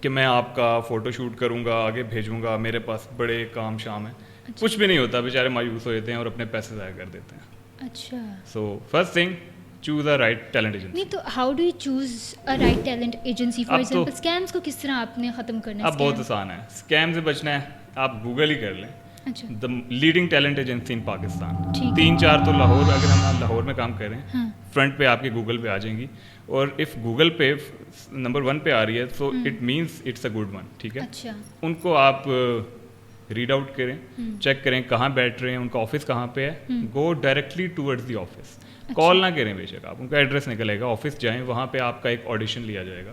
کہ میں آپ کا فوٹو شوٹ کروں گا, آگے بھیجوں گا, میرے پاس بڑے کام شام ہیں, کچھ بھی نہیں ہوتا, بیچارے مایوس ہو جاتے ہیں اور اپنے پیسے ضائع کر دیتے ہیں. اچھا. So first thing, choose a right talent agency. نہیں تو how do you choose a right talent agency? For example schemes کو کس طرح آپ نے ختم کرنا ہے؟ اب بہت آسان ہے, اسکیم سے بچنا ہے, آپ گوگل ہی کر لیں. اچھا. دا لیڈنگ ٹیلنٹ ایجنسی ان پاکستان, 3-4 تو لاہور, اگر ہم لاہور میں کام کریں فرنٹ پہ آپ کے گوگل پہ آ جائیں گی, اور اف گوگل پہ نمبر 1 پہ آ رہی ہے so it means it's a good one. ٹھیک ہے, اچھا. ان کو آپ ریڈ آؤٹ کریں, چیک کریں کہاں بیٹھ رہے ہیں, ان کا آفس کہاں پہ ہے, go directly towards the office. Call نہ کریں بے شک, آپ ان کا ایڈریس نکلے گا, آفس جائیں, وہاں پہ آپ کا ایک آڈیشن لیا جائے گا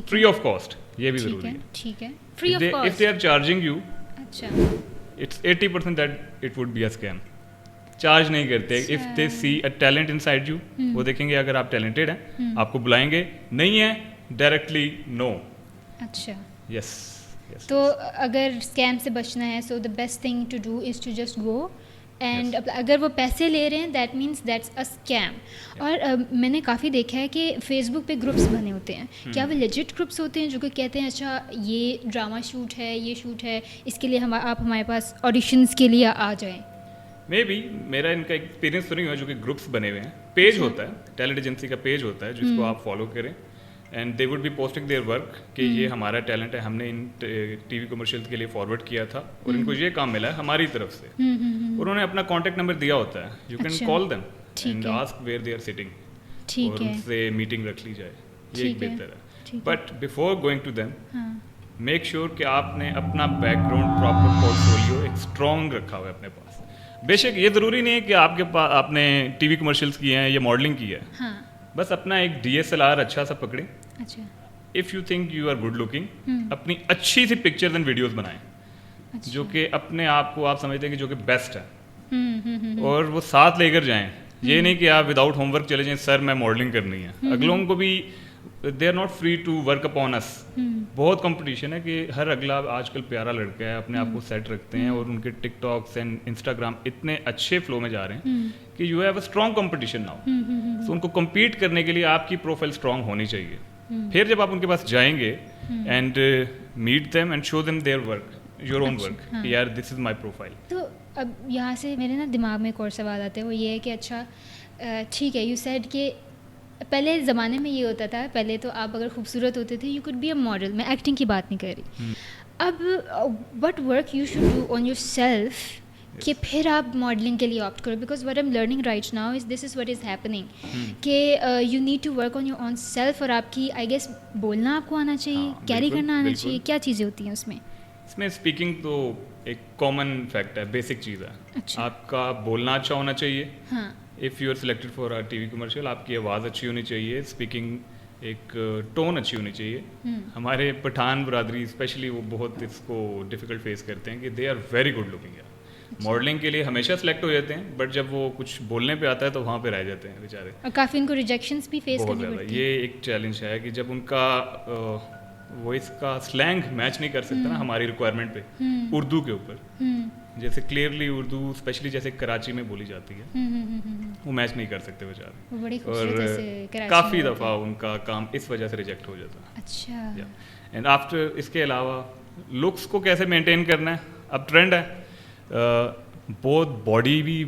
فری آف کاسٹ, یہ بھی ضروری ہے. ٹھیک ہے, free of cost. If they are charging you, اچھا, it's 80% that it would be a scam. Charge نہیں کرتے. If they see a talent inside you, وہ دیکھیں گے اگر آپ ٹیلنٹڈ ہیں آپ کو بلائیں گے, نہیں ہے ڈائریکٹلی نو. اچھا. یس. تو اگر اسکیم سے بچنا ہے so the best thing to do is to just go, and اگر وہ پیسے لے رہے ہیں that means that's a scam. اور میں نے کافی دیکھا ہے کہ فیس بک پہ گروپس بنے ہوتے ہیں, کیا وہ لیجٹ گروپس ہوتے ہیں جو کہ کہتے ہیں اچھا یہ ڈرامہ شوٹ ہے, یہ شوٹ ہے, اس کے لیے آپ ہمارے پاس آڈیشنس کے لیے آ جائیں؟ مے بی, میرا ان کا ایکسپیرینس تو نہیں ہوا, جو کہ گروپس بنے ہوئے ہیں, پیج ہوتا ہے, ٹیلنٹ ایجنسی کا پیج ہوتا ہے جس کو آپ فالو کریں, and they would be posting their work کہ یہ ہمارا ٹیلنٹ ہے, ہم نے ان ٹی وی کمرشل کے لیے فارورڈ کیا تھا اور ان کو یہ کام ملا ہے ہماری طرف سے, انہوں نے اپنا کانٹیکٹ نمبر دیا ہوتا ہے, you can call them and ask where they are sitting, اور ان سے میٹنگ رکھ لی جائے, یہ ایک بہتر ہے. But before going to them make sure کہ آپ نے اپنا بیک گراؤنڈ پراپر پورٹفولیو ایک اسٹرانگ رکھا ہوا ہے اپنے پاس. بے شک یہ ضروری نہیں ہے کہ آپ کے پاس آپ نے ٹی وی کمرشلس کیے ہیں یا ماڈلنگ کی ہے, بس اپنا ایک DSLR اچھا سا پکڑیں. اچھا. If you think you are good looking, اپنی اچھی سی پکچرز اینڈ ویڈیوز بنائیں جو کہ اپنے آپ کو آپ سمجھتے ہیں کہ جو کہ بیسٹ ہے, اور وہ ساتھ لے کر جائیں. یہ نہیں کہ آپ وداؤٹ ہوم ورک چلے جائیں, سر میں ماڈلنگ کرنی ہے. اگلوں کو بھی they are not free to work upon us. بہت کمپٹیشن ہے کہ ہر اگلا آج کل پیارا لڑکا ہے, اپنے آپ کو سیٹ رکھتے ہیں, اور ان کے ٹک ٹاکس اینڈ انسٹاگرام اتنے اچھے فلو میں جا رہے ہیں کہ you have a strong competition now. So ان کو کمپیٹ کرنے کے لیے آپ کی پروفائل اسٹرانگ ہونی چاہیے. پھر جب آپ ان کے پاس جائیں گے and meet them and show them their work, your own work, یار دس از مائی پروفائل. تو اب یہاں سے میرے نا دماغ میں ایک اور سوال آتا ہے, وہ یہ ہے کہ اچھا ٹھیک ہے, یو سیڈ کہ پہلے زمانے میں یہ ہوتا تھا, پہلے تو آپ اگر خوبصورت ہوتے تھے you could be a model, میں ایکٹنگ کی بات نہیں کر رہی. اب what work you should do on yourself کہ پھر آپ ماڈلنگ کے لیے آپٹ کرو, because what I'm learning right now is this is what is happening کہ you need to work on your own self, اور آپ کی آئی گیس بولنا آپ کو آنا چاہیے, کیری کرنا آنا چاہیے. کیا چیزیں ہوتی ہیں اس میں؟ اس میں اسپیکنگ تو ایک کامن فیکٹ ہے, بیسک چیز ہے. آپ کا بولنا اچھا ہونا چاہیے. If you are selected for R T V commercial, آپ کی آواز اچھی ہونی چاہیے, اسپیکنگ ایک ٹون اچھی ہونی چاہیے. ہمارے پٹھان برادری اسپیشلی وہ بہت اس کو ڈیفیکلٹ فیس کرتے ہیں کہ they are very good looking. Modelling کے لیے ہمیشہ سلیکٹ ہو جاتے ہیں, بٹ جب وہ کچھ بولنے پہ آتا ہے تو وہاں پہ رہ جاتے ہیں بیچارے, اور کافی ان کو ریجیکشنس بھی فیس بہت زیادہ. یہ ایک چیلنج ہے کہ جب ان کا وائس کا سلینگ میچ نہیں کر سکتا نا ہماری ریکوائرمنٹ پہ, اردو کے اوپر, جیسے کلیئرلی اردو اسپیشلی جیسے کراچی میں بولی جاتی ہے, وہ میچ نہیں کر سکتے بیچارے, اور کافی دفعہ ان کا کام اس وجہ سے ریجیکٹ ہو جاتا ہے. اچھا. اینڈ آفٹر اس کے علاوہ لکس کو کیسے مینٹین کرنا ہے, اب ٹرینڈ ہے بہت باڈی بھی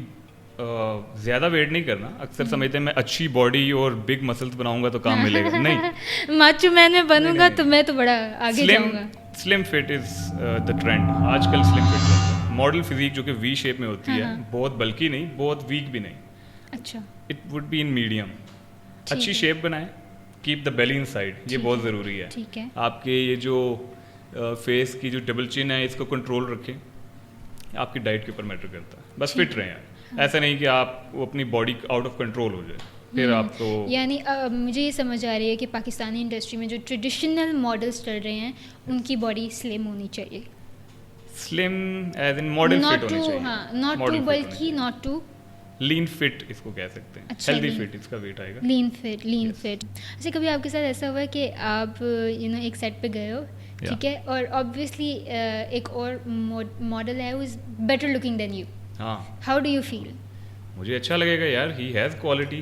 زیادہ ویٹ نہیں کرنا. اکثر سمجھتے ہیں میں اچھی باڈی اور بگ مسلس بناؤں گا تو کام ملے گا, نہیں. ماچو میں نے بنوں گا تو میں تو بڑا آگے جاؤں گا. سلم فٹ از دا ٹرینڈ آج کل. سلم فٹ چلتا ہے, ماڈل فزیک جو کہ وی شیپ میں ہوتی ہے, بہت بلکی نہیں, بہت ویک بھی نہیں. اچھا. It would be in medium. اچھی شیپ بنائیں, keep the belly inside, یہ بہت ضروری ہے. ٹھیک ہے. آپ کے یہ جو فیس کی جو ڈبل چن ہے اس کو کنٹرول رکھیں, آپ کی ڈائٹ کے اوپر میٹر کرتا ہے. بس فٹ رہیں آپ, ایسا نہیں کہ آپ وہ اپنی باڈی آؤٹ آف کنٹرول ہو جائے پھر آپ تو. یعنی مجھے یہ سمجھ آ رہی ہے کہ پاکستانی انڈسٹری میں جو ٹریڈیشنل ماڈلس چل رہے ہیں ان کی باڈی سلم ہونی چاہیے. سلم ایز ان ماڈل فٹ ہونی چاہیے, not too bulky, not too lean fit اس کو کہہ سکتے ہیں. ہیلدی فٹ اس کا ویٹ آئے گا. لین فٹ. اچھا, کبھی آپ کے ساتھ ایسا ہوا ہے کہ آپ ایک سیٹ پہ گئے ہو, ٹھیک ہے, اور آبویسلی ایک اور ماڈل ہے who is better looking than you, how do you feel? مجھے اچھا لگے گا یار, ہی ہیز کوالٹی.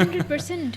100%?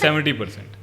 70%.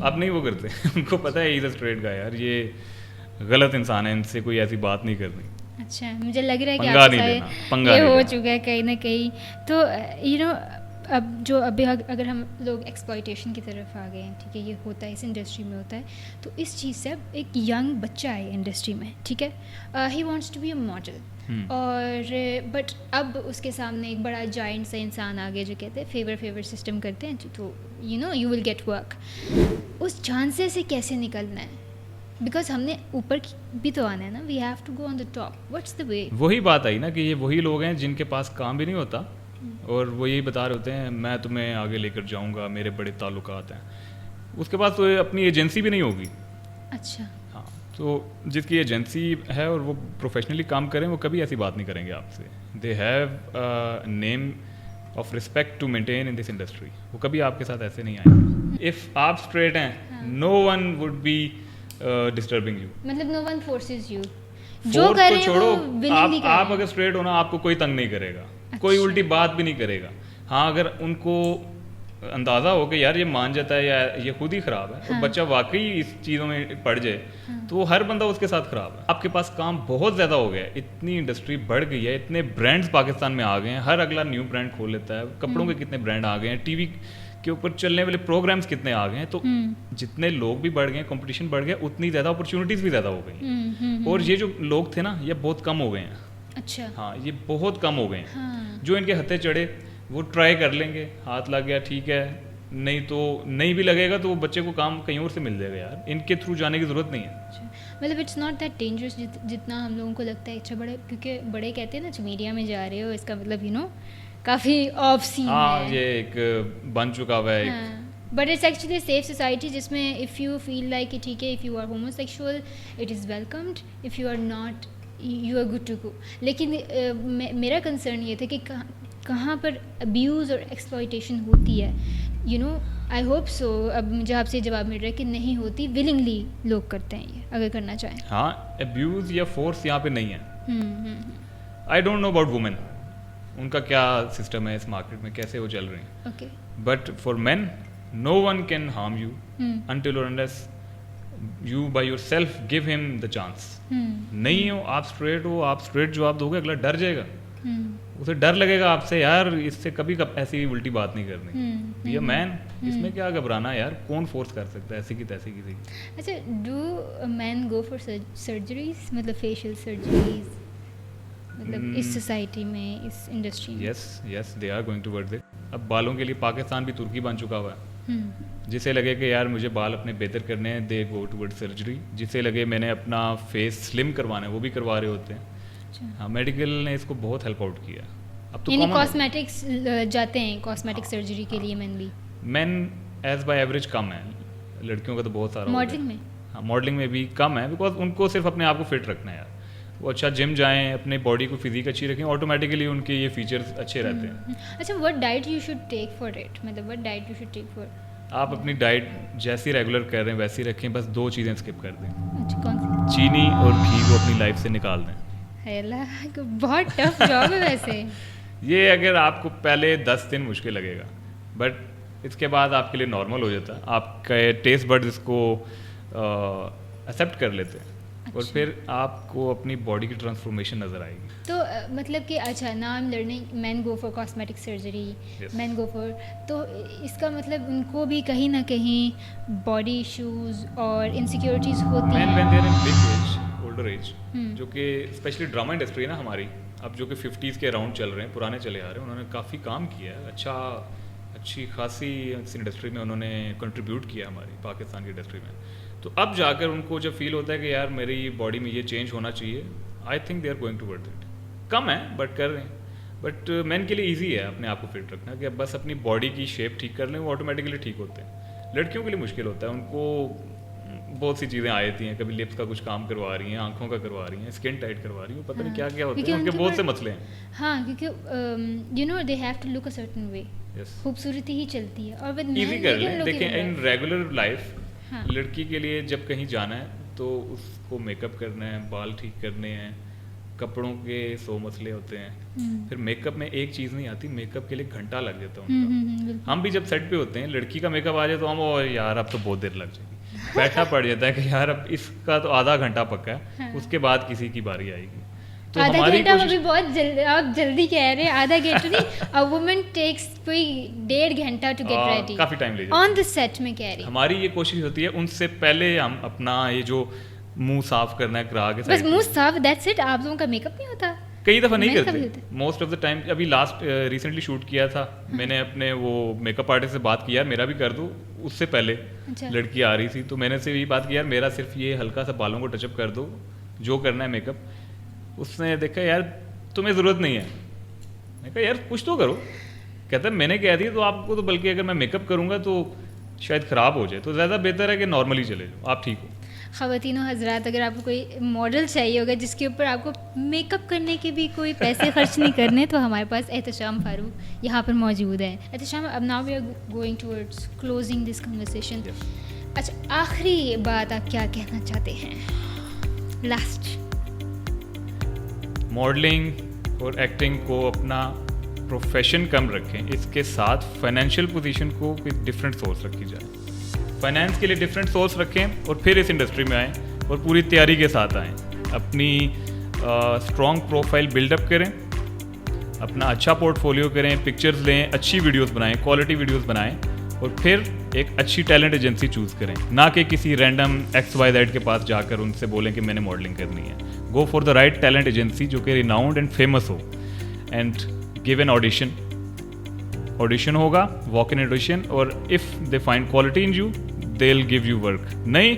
اب نہیں وہ کرتے. ان کو پتہ ہے از اے اسٹریٹ گائے, یار یہ غلط انسان ہے, ان سے کوئی ایسی بات نہیں کرنی. اچھا, مجھے لگ رہا ہے کہ آپ کے ساتھ یہ ہو چکا ہے کہیں نہ کہیں. تو اب جو ابھی اگر ہم لوگ ایکسپلائٹیشن کی طرف آ گئے ہیں, ٹھیک ہے, یہ ہوتا ہے اس انڈسٹری میں ہوتا ہے, تو اس چیز سے اب ایک ینگ بچہ ہے انڈسٹری میں, ٹھیک ہے, he wants to be a model, اور بٹ اب اس کے سامنے ایک بڑا جائنٹ سا انسان آ گیا جو کہتے ہیں فیور سسٹم کرتے ہیں, تو یو ول گیٹ ورک. اس چانسز سے کیسے نکلنا ہے, بیکاز ہم نے اوپر بھی تو آنا ہے نا, we have to go on the top. What's the way? وہی بات آئی نا کہ یہ وہی لوگ ہیں جن کے پاس کام بھی نہیں ہوتا اور وہ یہی بتا رہے ہوتے ہیں میں تمہیں آگے لے کر جاؤں گا, میرے بڑے تعلقات ہیں. اس کے پاس تو اپنی ایجنسی بھی نہیں ہوگی. اچھا, ہاں, تو جس کی ایجنسی ہے اور وہ پروفیشنلی کام کریں, وہ کبھی ایسی بات نہیں کریں گے آپ سے. They have name of respect to maintain in this industry. وہ کبھی آپ کے ساتھ ایسے نہیں آئیں گے. اف آپ اسٹریٹ ہیں, no one would be disturbing you. مطلب نو ون فورسز یو, جو کریں چھوڑو, آپ اگر اسٹریٹ ہونا آپ کو کوئی تنگ نہیں کرے گا, کوئی الٹی بات بھی نہیں کرے گا. ہاں, اگر ان کو اندازہ ہو کہ یار یہ مان جاتا ہے یا یہ خود ہی خراب ہے, اور بچہ واقعی اس چیزوں میں پڑ جائے, تو ہر بندہ اس کے ساتھ خراب ہے. آپ کے پاس کام بہت زیادہ ہو گیا ہے, اتنی انڈسٹری بڑھ گئی ہے, اتنے برانڈز پاکستان میں آ گئے ہیں, ہر اگلا نیو برانڈ کھول لیتا ہے. کپڑوں کے کتنے برانڈ آ گئے ہیں, ٹی وی کے اوپر چلنے والے پروگرامس کتنے آ گئے ہیں. تو جتنے لوگ بھی بڑھ گئے ہیں, کمپٹیشن بڑھ گیا, اتنی زیادہ اپرچونیٹیز بھی زیادہ ہو گئی ہیں. اور یہ جو لوگ تھے نا, یہ بہت کم ہو گئے ہیں. اچھا, ہاں, یہ بہت کم ہو گئے ہیں. جو ان کے ہتھے چڑھے وہ ٹرائی کر لیں گے, ہاتھ لگ گیا ٹھیک ہے, نہیں تو نہیں بھی لگے گا تو وہ بچے کو کام کہیں اور سے مل جائے گا. یار ان کے تھرو جانے کی ضرورت نہیں ہے. مطلب اٹس ناٹ دیٹ ڈینجرس جتنا ہم لوگوں کو لگتا ہے. اچھا, بڑے کیونکہ بڑے کہتے ہیں نا میڈیا میں جا رہے ہو, اس کا مطلب کافی آف سین ہے. ہاں, یہ ایک بن چکا ہوا ہے. But it's actually safe society جس میں اف یو فیل لائک کہ ٹھیک ہے, if you are homosexual it is welcomed, if you are not you are good to go. لیکن میرا کنسرن یہ تھا کہ کہاں پر ابیوز اور ایکسپلائٹیشن ہوتی ہے. آئی ہوپ سو اب مجھے آپ سے جواب مل رہا ہے کہ نہیں ہوتی, ولنگلی لوگ کرتے ہیں یہ اگر کرنا چاہیں. ہاں, ابیوز یا فورس یہاں پہ نہیں ہے. I don't know about women, ان کا کیا سسٹم ہے اس مارکیٹ میں, کیسے وہ چل رہے ہیں. Okay, but for men no one can harm you until or unless you by yourself give him the chance. نہیں ہو آپ اسٹریٹ ہو, آپ اسٹریٹ جواب دو گے, اگلا ڈر جائے گا, اسے ڈر لگے گا آپ سے, یار اس سے کبھی ایسی الٹی بات نہیں کرنی. یہ مین, اس میں کیا گھبرانا ہے یار, کون فورس کر سکتا ہے ایسی کی تیسی کسی. اچھا, do men go for surgeries, مطلب فیشیل سرجریز, مطلب اس سوسائٹی میں, اس انڈسٹری میں؟ Yes they are going towards it. اب بالوں کے لیے پاکستان بھی ترکی بن چکا ہوا ہے. جسے لگے کہ یار مجھے بال اپنے بہتر کرنے ہیں, دے گو ٹوورڈ سرجری. جسے لگے میں نے اپنا فیس سلم کروانا ہے, وہ بھی کروا رہے ہوتے ہیں. ہاں, میڈیکل نے اس کو بہت ہیلپ آؤٹ کیا. اب تو یعنی کاسمیٹکس جاتے ہیں کاسمیٹک سرجری کے لیے مین بھی؟ مین ایز بائی ایوریج کم ہے, لڑکیوں کا تو بہت سارا. ماڈلنگ میں؟ ہاں, ماڈلنگ میں بھی کم ہے, بیکاز ان کو صرف اپنے آپ کو فٹ رکھنا ہے یار. وہ اچھا جم جائیں, اپنے باڈی کو فزیک اچھی رکھیں, آٹومیٹکلی ان کے یہ فیچرز اچھے رہتے ہیں. اچھا, what diet you should take for it, مطلب what diet you should take for? آپ اپنی ڈائٹ جیسی ریگولر کر رہے ہیں ویسی رکھیں, بس 2 چیزیں اسکپ کر دیں. اچھا, کون سی؟ چینی اور گھی کو اپنی لائف سے نکال دیں. بہت ٹف جاب ہے ویسے یہ. اگر آپ کو پہلے 10 دن مشکل لگے گا, بٹ اس کے بعد آپ کے لیے نارمل ہو جاتا ہے. آپ کا ٹیسٹ بڈ اس کو ایکسیپٹ کر لیتے ہیں, اور پھر آپ کو اپنی باڈی کی ٹرانسفارمیشن نظر آئے گی. تو مطلب کہ اچھا, نا I am learning men go for cosmetic surgery, men go for, تو اس کا مطلب ان کو بھی کہیں نہ کہیں باڈی ایشوز اور انسیکیورٹیز ہوتی ہیں. Men when they are in big age, older age, جو کہ اسپیشلی ڈرامہ انڈسٹری ہے نا ہماری, اب جو کہ 50s کے اراؤنڈ چل رہے ہیں, پرانے چلے آ رہے ہیں, انہوں نے کافی کام کیا ہے. اچھی خاصی اس انڈسٹری میں انہوں نے کنٹریبیوٹ کیا ہماری پاکستان کی انڈسٹری میں. تو اب جا کر ان کو جب فیل ہوتا ہے کہ یار میری باڈی میں یہ چینج ہونا چاہیے, I think they are going toward it. کم ہے بٹ کر رہے ہیں. بٹ مین کے لیے ایزی ہے اپنے آپ کو فٹ رکھنا, کہ بس اپنی باڈی کی شیپ ٹھیک کر لیں, وہ آٹومیٹکلی ٹھیک ہوتے ہیں. لڑکیوں کے لیے مشکل ہوتا ہے, ان کو بہت سی چیزیں آ جاتی ہیں, کبھی لپس کا کچھ کام کروا رہی ہیں, آنکھوں کا کروا رہی ہیں, اسکن ٹائٹ کروا رہی ہیں, پتہ نہیں کیا کیا ہوتا ہے, ان کے بہت سے مسئلے ہیں. ہاں, کیونکہ they have to look a certain way, خوبصورتی ہی چلتی ہے. اور ایزی کر لیں. دیکھیں ان ریگولر لائف لڑکی کے لیے جب کہیں جانا ہے تو اس کو میک اپ کرنا ہے, بال ٹھیک کرنے ہیں, کپڑوں کے 100 مسئلے ہوتے ہیں. پھر میک اپ میں ایک چیز نہیں آتی, میک اپ کے لیے گھنٹہ لگ جاتا ہے ان کا. ہم بھی جب سیٹ پہ ہوتے ہیں, لڑکی کا میک اپ آ جائے تو ہم یار اب تو بہت دیر لگ جائے گی, بیٹھنا پڑ جاتا ہے کہ یار اب اس کا تو آدھا گھنٹہ پکا ہے, اس کے بعد کسی کی باری آئے گی. تو آدھا گھنٹہ وہ بھی بہت آپ جلدی کہہ رہے ہیں, آدھا گھنٹہ نہیں, a woman takes کوئی 1.5 گھنٹہ to get ready, coffee time لے جاتا on the set میں کہہ رہی. ہماری یہ کوشش ہوتی ہے ان سے پہلے ہم اپنا یہ جو منہ صاف کرنا ہے کرا کے, بس منہ صاف, that's it. آپ لوگوں کا میک اپ نہیں ہوتا کئی دفعہ نہیں کرتے, موسٹ آف دا ٹائم. ابھی لاسٹ ریسنٹلی شوٹ کیا تھا میں نے, اپنے وہ میک اپ آرٹسٹ سے بات کیا میرا بھی کر دو. اس سے پہلے لڑکی آ رہی تھی تو میں نے سے یہی بات کیا یار میرا صرف یہ ہلکا سا بالوں کو ٹچ اپ کر دو, جو کرنا ہے میک اپ. اس نے دیکھا یار تمہیں ضرورت نہیں ہے. میں کہا یار کچھ تو کرو. کہتا ہے میں نے کہہ دیا تو آپ کو, تو بلکہ اگر میں میک اپ کروں گا تو شاید خراب ہو جائے, تو زیادہ بہتر ہے کہ نارملی چلے جاؤ, آپ ٹھیک ہو. خواتین و حضرات, اگر آپ کو کوئی ماڈل چاہیے ہوگا جس کے اوپر آپ کو میک اپ کرنے کے بھی کوئی پیسے خرچ نہیں کرنے, تو ہمارے پاس احتشام فاروق یہاں پر موجود ہے. احتشام, اب now we are going towards closing this conversation. اچھا, آخری بات آپ کیا کہنا چاہتے ہیں, لاسٹ؟ ماڈلنگ اور ایکٹنگ کو اپنا پروفیشن کم رکھیں, اس کے ساتھ فائنینشیل پوزیشن کو کوئی ڈفرینٹ سورس رکھی جائے. فائنینس کے لیے ڈفرینٹ سورس رکھیں اور پھر اس انڈسٹری میں آئیں اور پوری تیاری کے ساتھ آئیں. اپنی اسٹرانگ پروفائل بلڈ اپ کریں, اپنا اچھا پورٹ فولیو کریں, پکچرز لیں, اچھی ویڈیوز بنائیں, کوالٹی ویڈیوز بنائیں, اور پھر ایک اچھی ٹیلنٹ ایجنسی چوز کریں, نہ کہ کسی رینڈم XYZ کے پاس جا کر ان سے بولیں کہ میں نے ماڈلنگ کرنی ہے. Go for the right talent agency جو کہ renowned and famous who, and give an audition. Audition ہوگا, واک ان آڈیشن, اور if they find quality in you they will give you work. نہیں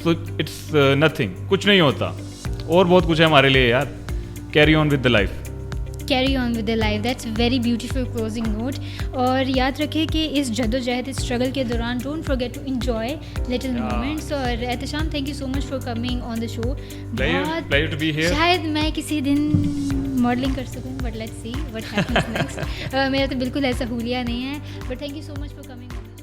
سو اٹس نتھنگ, کچھ نہیں ہوتا, اور بہت کچھ ہے ہمارے لیے یار. Carry on with the life. Carry on with the life, that's very beautiful closing note. اور یاد رکھیں کہ اس جد و جہد, اس اسٹرگل کے دوران don't forget to enjoy little moments. اور Ehtisham, thank you so much for coming on the show. شاید میں کسی دن ماڈلنگ کر سکوں, but let's see what happens next. میرا تو بالکل ایسا حولیہ نہیں ہے, but thank you so much for coming.